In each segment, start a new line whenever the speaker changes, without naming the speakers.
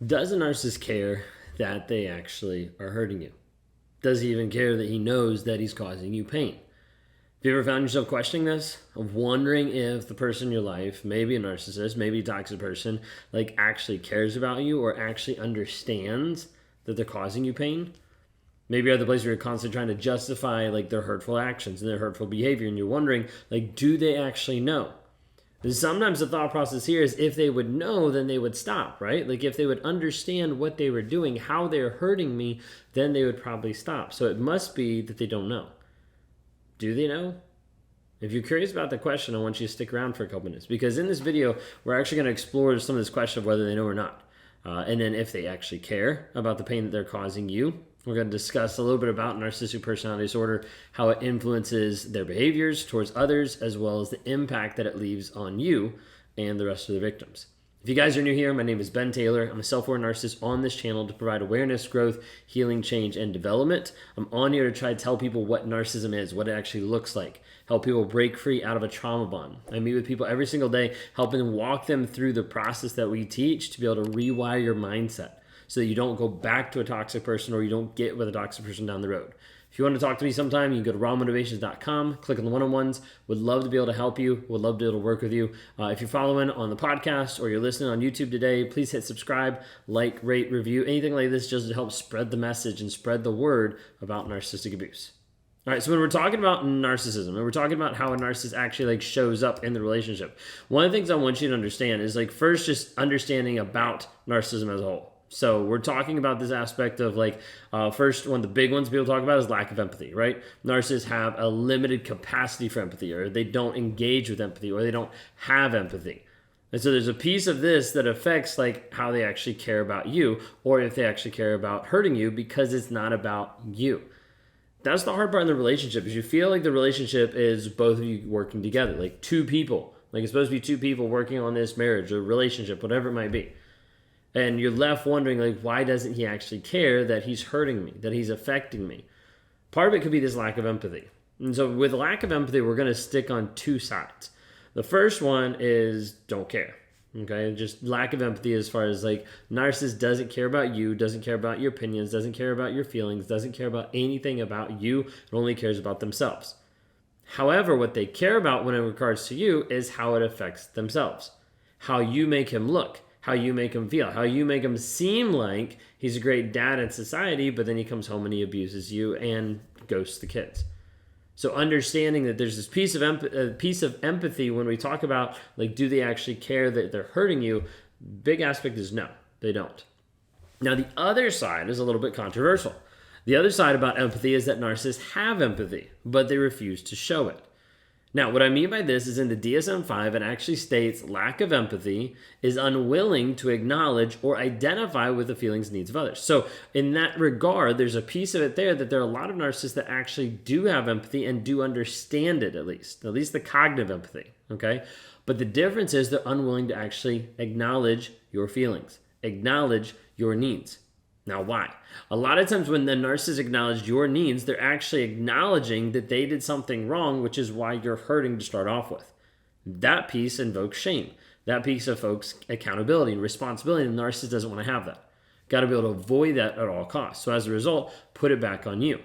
Does a narcissist care that they actually are hurting you? Does he even care that he knows that he's causing you pain? Have you ever found yourself questioning this? Of wondering if the person in your life, maybe a narcissist, maybe a toxic person, like actually cares about you or actually understands that they're causing you pain? Maybe you're at the place where you're constantly trying to justify like their hurtful actions and their hurtful behavior, and you're wondering, like, do they actually know? And sometimes the thought process here is if they would know, then they would stop, right? Like if they would understand what they were doing, how they're hurting me, then they would probably stop. So it must be that they don't know. Do they know? If you're curious about the question, I want you to stick around for a couple minutes because in this video, we're actually going to explore some of this question of whether they know or not. And then if they actually care about the pain that they're causing you. We're going to discuss a little bit about narcissistic personality disorder, how it influences their behaviors towards others, as well as the impact that it leaves on you and the rest of the victims. If you guys are new here, my name is Ben Taylor. I'm a self-aware narcissist on this channel to provide awareness, growth, healing, change, and development. I'm on here to try to tell people what narcissism is, what it actually looks like, help people break free out of a trauma bond. I meet with people every single day, helping walk them through the process that we teach to be able to rewire your mindset so that you don't go back to a toxic person or you don't get with a toxic person down the road. If you want to talk to me sometime, you can go to rawmotivations.com, click on the one-on-ones. Would love to be able to help you. Would love to be able to work with you. If you're following on the podcast or you're listening on YouTube today, please hit subscribe, like, rate, review, anything like this just to help spread the message and spread the word about narcissistic abuse. All right, so when we're talking about narcissism, and we're talking about how a narcissist actually like shows up in the relationship, one of the things I want you to understand is like first just understanding about narcissism as a whole. So we're talking about this aspect of like, first one of the big ones people talk about is lack of empathy, right? Narcissists have a limited capacity for empathy, or they don't engage with empathy, or they don't have empathy. And so there's a piece of this that affects like how they actually care about you, or if they actually care about hurting you, because it's not about you. That's the hard part in the relationship, is you feel like the relationship is both of you working together, like two people. Like it's supposed to be two people working on this marriage or relationship, whatever it might be. And you're left wondering, like, why doesn't he actually care that he's hurting me, that he's affecting me? Part of it could be this lack of empathy. And so with lack of empathy, we're going to stick on two sides. The first one is don't care. Okay, just lack of empathy as far as like narcissist doesn't care about you, doesn't care about your opinions, doesn't care about your feelings, doesn't care about anything about you, it only cares about themselves. However, what they care about when it regards to you is how it affects themselves, how you make him look, how you make him feel, how you make him seem like he's a great dad in society, but then he comes home and he abuses you and ghosts the kids. So understanding that there's this piece of empathy when we talk about like, do they actually care that they're hurting you? Big aspect is no, they don't. Now the other side is a little bit controversial. The other side about empathy is that narcissists have empathy, but they refuse to show it. Now, what I mean by this is in the DSM-5, it actually states lack of empathy is unwilling to acknowledge or identify with the feelings and needs of others. So in that regard, there's a piece of it there that there are a lot of narcissists that actually do have empathy and do understand it at least the cognitive empathy, okay? But the difference is they're unwilling to actually acknowledge your feelings, acknowledge your needs. Now, why? A lot of times when the narcissist acknowledged your needs, they're actually acknowledging that they did something wrong, which is why you're hurting to start off with. That piece invokes shame. That piece evokes accountability and responsibility, and the narcissist doesn't want to have that. Got to be able to avoid that at all costs. So as a result, put it back on you.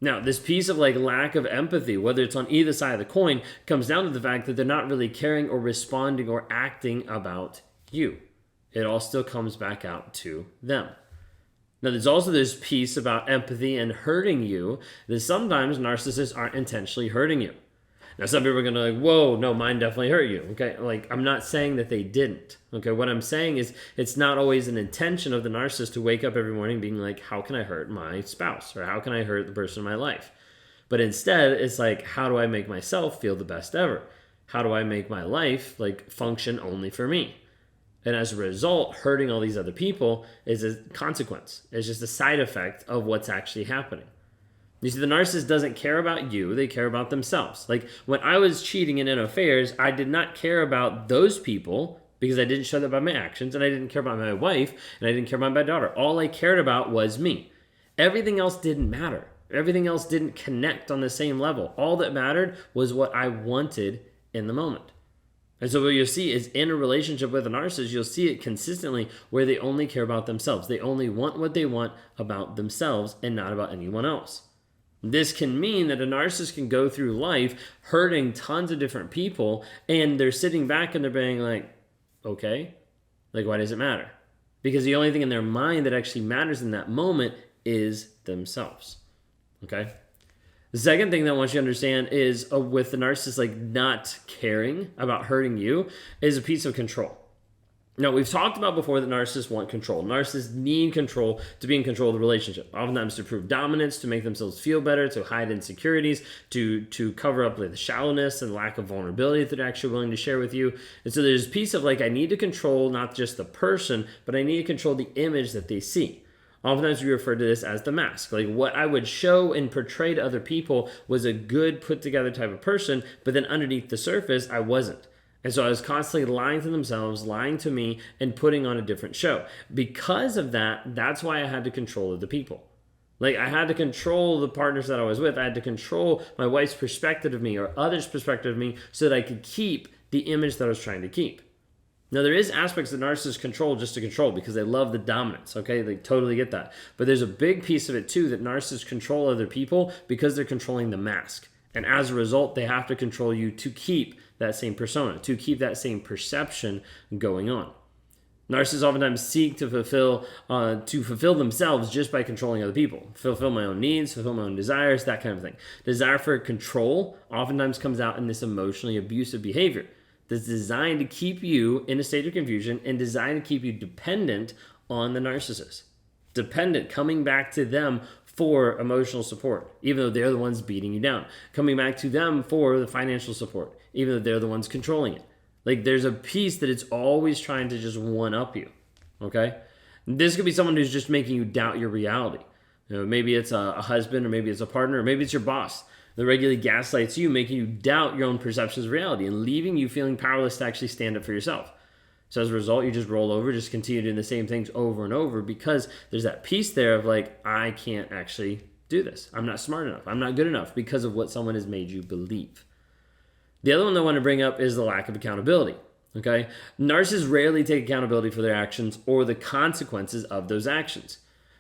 Now, this piece of like lack of empathy, whether it's on either side of the coin, comes down to the fact that they're not really caring or responding or acting about you. It all still comes back out to them. Now, there's also this piece about empathy and hurting you, that sometimes narcissists aren't intentionally hurting you. Now, some people are going to be like, whoa, no, mine definitely hurt you, okay? Like, I'm not saying that they didn't, okay? What I'm saying is it's not always an intention of the narcissist to wake up every morning being like, how can I hurt my spouse? Or how can I hurt the person in my life? But instead, it's like, how do I make myself feel the best ever? How do I make my life, like, function only for me? And as a result, hurting all these other people is a consequence. It's just a side effect of what's actually happening. You see, the narcissist doesn't care about you. They care about themselves. Like when I was cheating and in affairs, I did not care about those people because I didn't show that by my actions, and I didn't care about my wife, and I didn't care about my daughter. All I cared about was me. Everything else didn't matter. Everything else didn't connect on the same level. All that mattered was what I wanted in the moment. And so what you'll see is in a relationship with a narcissist, you'll see it consistently where they only care about themselves. They only want what they want about themselves and not about anyone else. This can mean that a narcissist can go through life hurting tons of different people, and they're sitting back and they're being like, okay, like why does it matter? Because the only thing in their mind that actually matters in that moment is themselves. Okay? The second thing that I want you to understand is with the narcissist, like not caring about hurting you is a piece of control. Now, we've talked about before that narcissists want control. Narcissists need control to be in control of the relationship. Oftentimes to prove dominance, to make themselves feel better, to hide insecurities, to cover up like the shallowness and lack of vulnerability that they're actually willing to share with you. And so there's a piece of like, I need to control not just the person, but I need to control the image that they see. Oftentimes we refer to this as the mask. Like what I would show and portray to other people was a good put together type of person, but then underneath the surface, I wasn't. And so I was constantly lying to themselves, lying to me, and putting on a different show. Because of that, that's why I had to control the people. Like I had to control the partners that I was with. I had to control my wife's perspective of me or others' perspective of me so that I could keep the image that I was trying to keep. Now, there is aspects that narcissists control just to control because they love the dominance, okay? They totally get that. But there's a big piece of it, too, that narcissists control other people because they're controlling the mask. And as a result, they have to control you to keep that same persona, to keep that same perception going on. Narcissists oftentimes seek to fulfill themselves just by controlling other people. Fulfill my own needs, fulfill my own desires, that kind of thing. Desire for control oftentimes comes out in this emotionally abusive behavior that's designed to keep you in a state of confusion and designed to keep you dependent on the narcissist. Dependent, coming back to them for emotional support, even though they're the ones beating you down. Coming back to them for the financial support, even though they're the ones controlling it. Like there's a piece that it's always trying to just one-up you, okay? This could be someone who's just making you doubt your reality. You know, maybe it's a husband, or maybe it's a partner, or maybe it's your boss that regularly gaslights you, making you doubt your own perceptions of reality and leaving you feeling powerless to actually stand up for yourself. So as a result, you just roll over, just continue doing the same things over and over because there's that piece there of like, I can't actually do this. I'm not smart enough. I'm not good enough because of what someone has made you believe. The other one I want to bring up is the lack of accountability. Okay? Narcissists rarely take accountability for their actions or the consequences of those actions.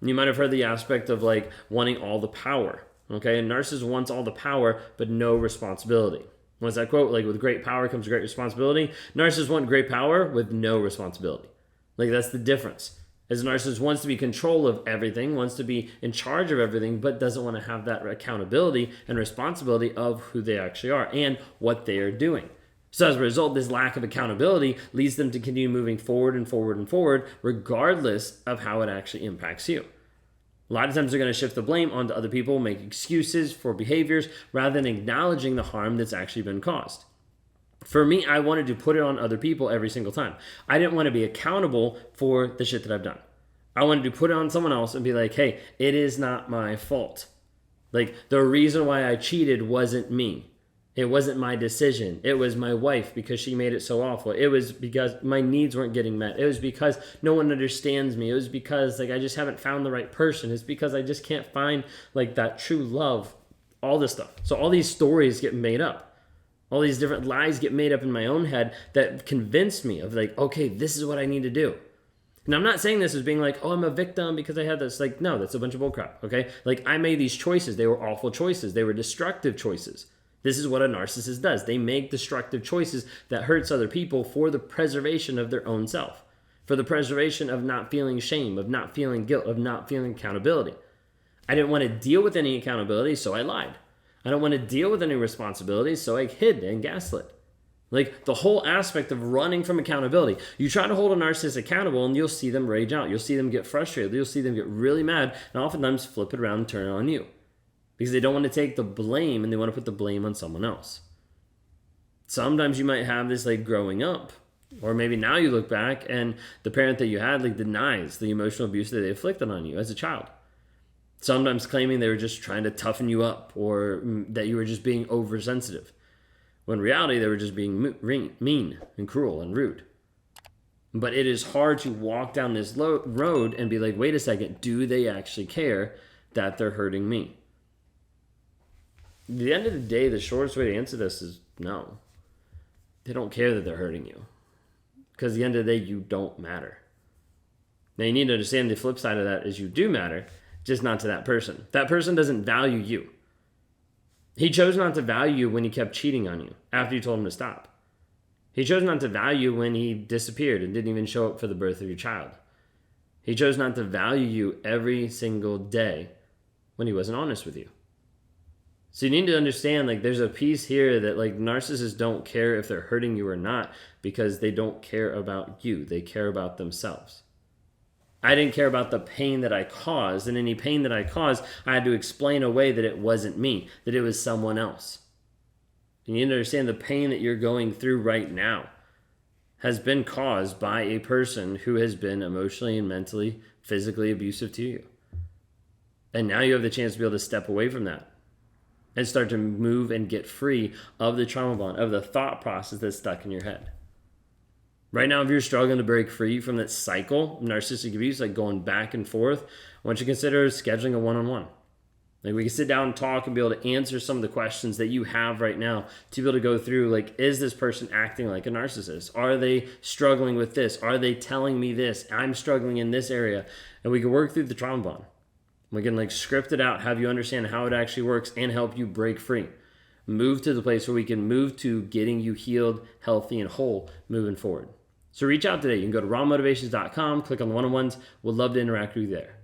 You might have heard the aspect of like wanting all the power. Okay? And narcissist wants all the power, but no responsibility. What's that quote? Like, with great power comes great responsibility. Narcissists want great power with no responsibility. Like, that's the difference. As a narcissist wants to be in control of everything, wants to be in charge of everything, but doesn't want to have that accountability and responsibility of who they actually are and what they are doing. So as a result, this lack of accountability leads them to continue moving forward and forward and forward, regardless of how it actually impacts you. A lot of times they're going to shift the blame onto other people, make excuses for behaviors rather than acknowledging the harm that's actually been caused. For me, I wanted to put it on other people every single time. I didn't want to be accountable for the shit that I've done. I wanted to put it on someone else and be like, hey, it is not my fault. Like, the reason why I cheated wasn't me. It wasn't my decision. It was my wife because she made it so awful. It was because my needs weren't getting met. It was because no one understands me. It was because like I just haven't found the right person. It's because I just can't find like that true love. All this stuff. So all these stories get made up. All these different lies get made up in my own head that convince me of like, okay, this is what I need to do. And I'm not saying this as being like, oh, I'm a victim because I had this. Like, no, that's a bunch of bullcrap, okay? Like, I made these choices. They were awful choices. They were destructive choices. This is what a narcissist does. They make destructive choices that hurts other people for the preservation of their own self, for the preservation of not feeling shame, of not feeling guilt, of not feeling accountability. I didn't want to deal with any accountability, so I lied. I don't want to deal with any responsibility, so I hid and gaslit. Like the whole aspect of running from accountability. You try to hold a narcissist accountable and you'll see them rage out. You'll see them get frustrated. You'll see them get really mad and oftentimes flip it around and turn it on you. Because they don't want to take the blame and they want to put the blame on someone else. Sometimes you might have this like growing up, or maybe now you look back and the parent that you had like denies the emotional abuse that they inflicted on you as a child. Sometimes claiming they were just trying to toughen you up or that you were just being oversensitive. When in reality they were just being mean and cruel and rude. But it is hard to walk down this road and be like, wait a second, do they actually care that they're hurting me? At the end of the day, the shortest way to answer this is no. They don't care that they're hurting you. Because at the end of the day, you don't matter. Now you need to understand the flip side of that is you do matter, just not to that person. That person doesn't value you. He chose not to value you when he kept cheating on you after you told him to stop. He chose not to value when he disappeared and didn't even show up for the birth of your child. He chose not to value you every single day when he wasn't honest with you. So you need to understand, like, there's a piece here that, like, narcissists don't care if they're hurting you or not because they don't care about you. They care about themselves. I didn't care about the pain that I caused, and any pain that I caused, I had to explain away that it wasn't me, that it was someone else. You need to understand the pain that you're going through right now has been caused by a person who has been emotionally and mentally, physically abusive to you. And now you have the chance to be able to step away from that and start to move and get free of the trauma bond, of the thought process that's stuck in your head. Right now, if you're struggling to break free from that cycle of narcissistic abuse, like going back and forth, I want you to consider scheduling a one-on-one. Like, we can sit down and talk and be able to answer some of the questions that you have right now to be able to go through, like, is this person acting like a narcissist? Are they struggling with this? Are they telling me this? I'm struggling in this area. And we can work through the trauma bond. We can, like, script it out, have you understand how it actually works, and help you break free. Move to the place where we can move to getting you healed, healthy, and whole moving forward. So reach out today. You can go to rawmotivations.com, click on the one-on-ones. We'd love to interact with you there.